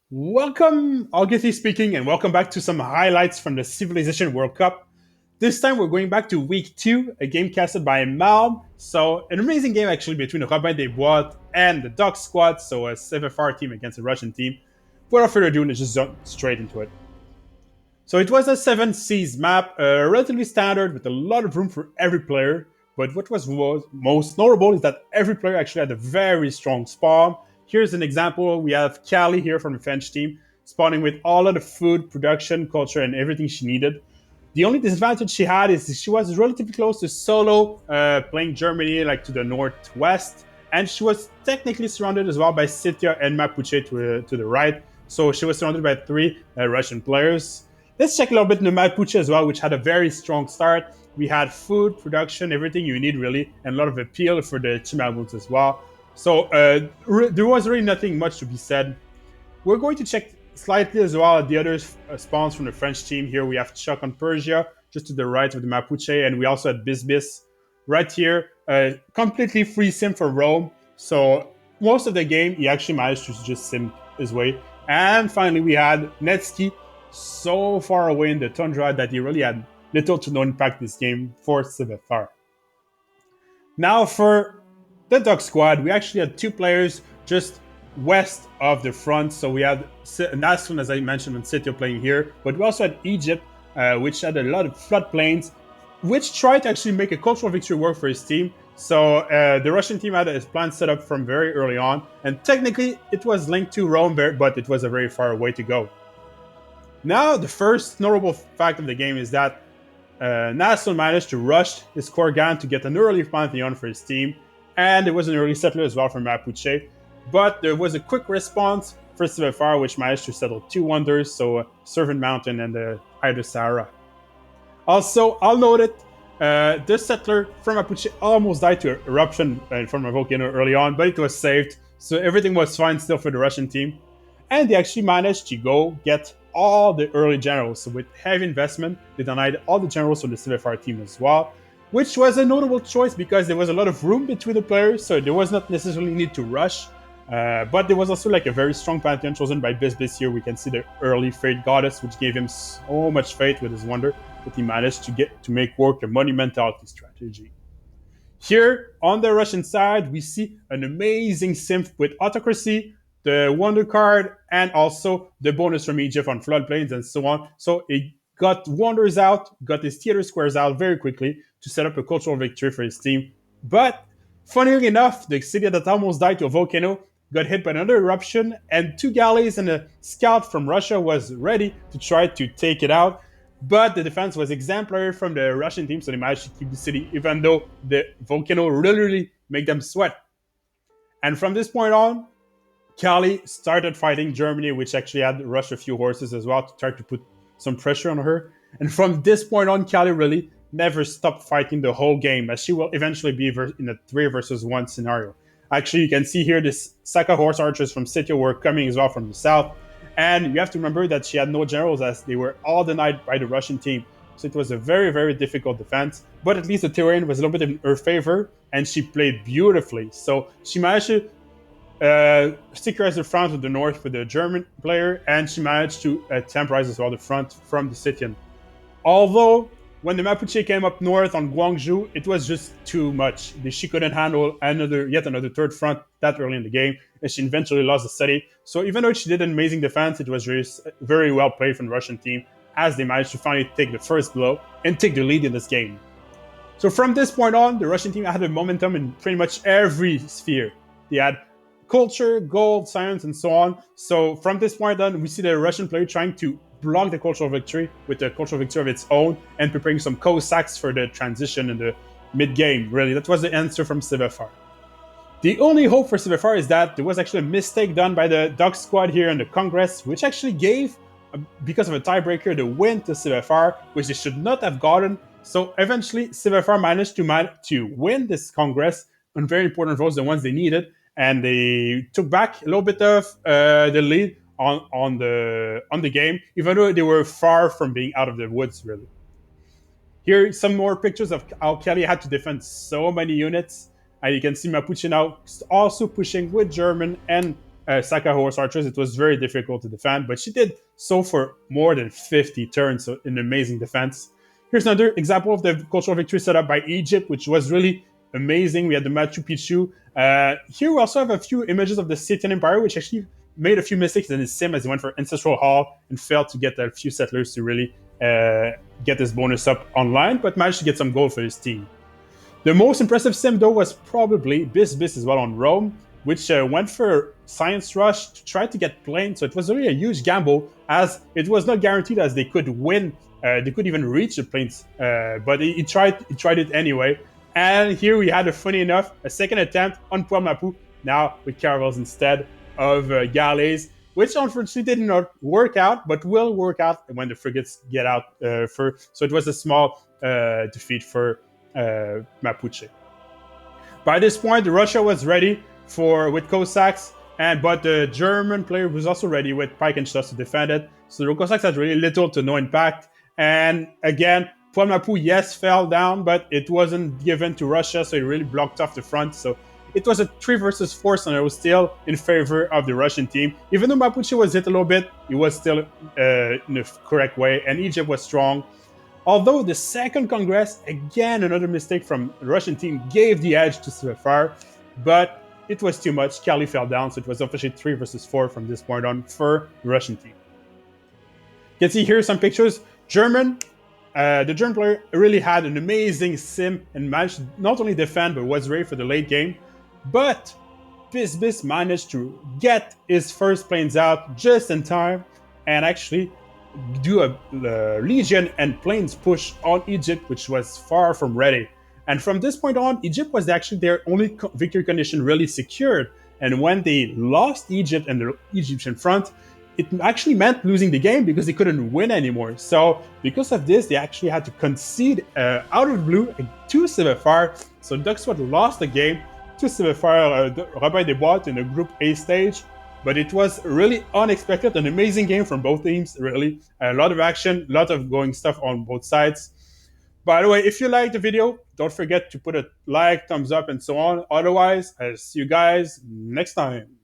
Welcome, Augusty speaking, and welcome back to some highlights from the Civilization World Cup. This time we're going back to week two, a game casted by Malm. So, an amazing game actually between Robin Deboite and the Duck squad, so a Civfr team against a Russian team. Without further ado, let's just jump straight into it. So, it was a 7 seas map, relatively standard with a lot of room for every player. But what was most notable is that every player actually had a very strong spawn. Here's an example. We have Callie here from the French team, spawning with all of the food, production, culture, and everything she needed. The only disadvantage she had is she was relatively close to Solo, playing Germany, like to the northwest, and she was technically surrounded as well by Sitya and Mapuche to the right. So she was surrounded by three Russian players. Let's check a little bit into Mapuche as well, which had a very strong start. We had food, production, everything you need really, and a lot of appeal for the Chimabuns as well. So there was really nothing much to be said. We're going to check slightly as well at the other spawns from the French team. Here we have Chuck on Persia, just to the right of the Mapuche, and we also had Bisbis right here. Completely free sim for Rome. So most of the game, he actually managed to just sim his way. And finally, we had Netsky so far away in the tundra that he really had little to no impact this game for Civfr. Now for the Duck squad, we actually had two players just west of the front. So we had Nasrun, as I mentioned, and Sitio playing here, but we also had Egypt, which had a lot of floodplains, which tried to actually make a cultural victory work for his team. So the Russian team had his plan set up from very early on, and technically it was linked to Rome, but it was a very far way to go. Now, the first notable fact of the game is that Nasrun managed to rush his Korgan to get an early Pantheon for his team, and there was an early settler as well from Mapuche. But there was a quick response for Civfr, which managed to settle two wonders, so Servant Mountain and the Ida Sahara. Also, I'll note it, the settler from Mapuche almost died to eruption from a volcano early on, but it was saved, so everything was fine still for the Russian team. And they actually managed to go get all the early generals. So with heavy investment, they denied all the generals from the Civfr team as well, which was a notable choice because there was a lot of room between the players, so there was not necessarily need to rush. But there was also like a very strong pantheon chosen by Bisbis here. We can see the early Fate Goddess, which gave him so much faith with his wonder that he managed to make work a monumentality strategy. Here on the Russian side, we see an amazing synth with autocracy, the wonder card, and also the bonus from Egypt on floodplains and so on. So it got wonders out, got his theater squares out very quickly to set up a cultural victory for his team. But funnily enough, the city that almost died to a volcano got hit by another eruption, and two galleys and a scout from Russia was ready to try to take it out. But the defense was exemplary from the Russian team, so they managed to keep the city, even though the volcano literally made them sweat. And from this point on, Kali started fighting Germany, which actually had rushed a few horses as well to try to put some pressure on her. And from this point on, Kali really never stopped fighting the whole game, as she will eventually be in a 3 versus 1 scenario. Actually, you can see here this Saka horse archers from Sitio were coming as well from the south. And you have to remember that she had no generals as they were all denied by the Russian team. So it was a very, very difficult defense. But at least the terrain was a little bit in her favor, and she played beautifully. So she managed to securize the front of the north for the German player, and she managed to temporize as well the front from the Scythian. Although, when the Mapuche came up north on Guangzhou, it was just too much. She couldn't handle yet another third front that early in the game, and she eventually lost the city. So even though she did an amazing defense, it was just very well played from the Russian team, as they managed to finally take the first blow and take the lead in this game. So from this point on, the Russian team had a momentum in pretty much every sphere. They had culture, gold, science, and so on. So from this point on, we see the Russian player trying to block the cultural victory with a cultural victory of its own and preparing some Cossacks for the transition in the mid-game. Really, that was the answer from Civfr. The only hope for Civfr is that there was actually a mistake done by the Duck squad here in the Congress, which actually gave, because of a tiebreaker, the win to Civfr, which they should not have gotten. So eventually, Civfr managed to win this Congress on very important votes, the ones they needed, and they took back a little bit of the lead on the game, even though they were far from being out of the woods, really. Here, some more pictures of how Kelly had to defend so many units. And you can see Mapuche now also pushing with German and Saka horse archers, it was very difficult to defend, but she did so for more than 50 turns, so an amazing defense. Here's another example of the cultural victory set up by Egypt, which was really amazing. We had the Machu Picchu. Here we also have a few images of the Scythian Empire, which actually made a few mistakes in his sim as he went for Ancestral Hall and failed to get a few settlers to really get this bonus up online, but managed to get some gold for his team. The most impressive sim, though, was probably Bis as well on Rome, which went for Science Rush to try to get planes. So it was really a huge gamble, as it was not guaranteed as they could win. They could even reach the planes, but he tried it anyway. And here we had, funny enough, a second attempt on Puamapu, now with caravels instead of galleys, which unfortunately did not work out, but will work out when the frigates get out first. So it was a small defeat for Mapuche. By this point, Russia was ready with Cossacks, but the German player was also ready with pike and shots to defend it. So the Cossacks had really little to no impact. And again, Puamapu, yes, fell down, but it wasn't given to Russia, so it really blocked off the front. So it was a 3 versus 4 and it was still in favor of the Russian team. Even though Mapuche was hit a little bit, it was still in the correct way, and Egypt was strong. Although the second Congress, again, another mistake from the Russian team, gave the edge to Civfr, but it was too much. Cali fell down, so it was officially 3 versus 4 from this point on for the Russian team. You can see here some pictures. The German player really had an amazing sim and managed to not only defend, but was ready for the late game. But Bis managed to get his first planes out just in time and actually do a legion and planes push on Egypt, which was far from ready. And from this point on, Egypt was actually their only victory condition really secured. And when they lost Egypt and the Egyptian front, it actually meant losing the game because they couldn't win anymore. So because of this, they actually had to concede out of the blue to Civfr. So Duckswood lost the game to Civfr, Robin Deboite in the Group A stage. But it was really unexpected, an amazing game from both teams, really. A lot of action, a lot of going stuff on both sides. By the way, if you liked the video, don't forget to put a like, thumbs up, and so on. Otherwise, I'll see you guys next time.